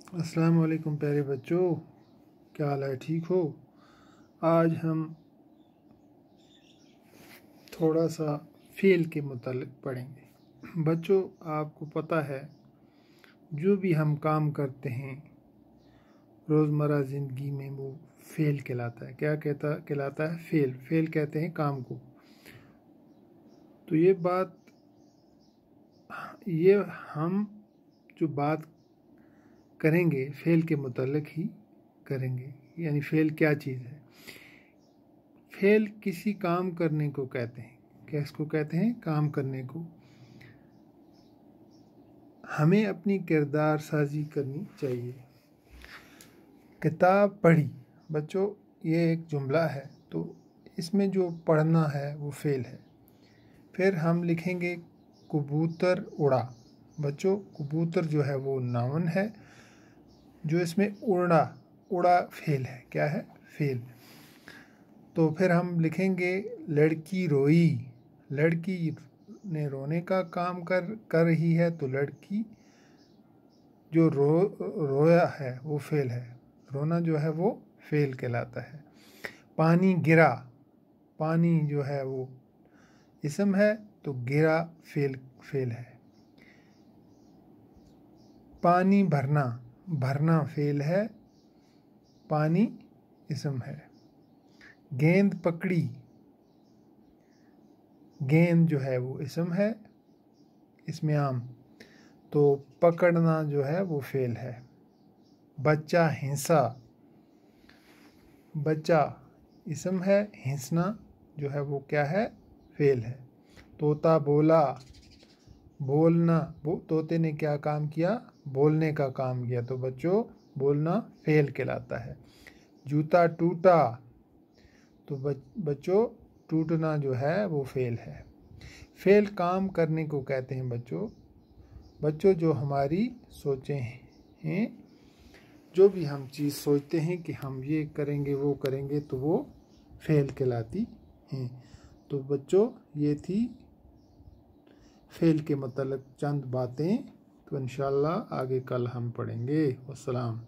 अस्सलाम वालेकुम प्यारे बच्चों, क्या हाल है? ठीक हो? आज हम थोड़ा सा फेल के मुतालिक पढ़ेंगे। बच्चों, आपको पता है जो भी हम काम करते हैं रोज़मर्रा ज़िंदगी में वो फेल कहलाता है। क्या कहलाता है? फेल। फेल कहते हैं काम को। तो ये हम जो बात करेंगे फेल के मुतालिक ही करेंगे। यानी फेल क्या चीज़ है? फेल किसी काम करने को कहते हैं। किसको कहते हैं? काम करने को। हमें अपनी किरदार साजी करनी चाहिए। किताब पढ़ी। बच्चों, ये एक जुमला है, तो इसमें जो पढ़ना है वो फेल है। फिर हम लिखेंगे कबूतर उड़ा। बच्चों, कबूतर जो है वो नाउन है, जो इसमें उड़ा फेल है। क्या है? फेल। तो फिर हम लिखेंगे लड़की रोई। लड़की ने रोने का काम कर रही है, तो लड़की जो रोया है वो फेल है। रोना जो है वो फेल कहलाता है। पानी गिरा। पानी जो है वो इसम है, तो गिरा फेल है। पानी भरना। भरना फेल है, पानी इसम है। गेंद पकड़ी। गेंद जो है वो इसम है, इसमें आम, तो पकड़ना जो है वो फेल है। बच्चा हिंसा। बच्चा इसम है, हिंसना जो है वो क्या है? फेल है। तोता बोला। बोलना, तोते ने क्या काम किया? बोलने का काम किया, तो बच्चों बोलना फेल कहलाता है। जूता टूटा। तो बच्चों टूटना जो है वो फेल है। फेल काम करने को कहते हैं बच्चों जो हमारी सोचें हैं, जो भी हम चीज़ सोचते हैं कि हम ये करेंगे वो करेंगे, तो वो फेल कहलाती हैं। तो बच्चों, ये थी फेल के मतलब चंद बातें। तो इंशाल्लाह आगे कल हम पढ़ेंगे। वस्सलाम।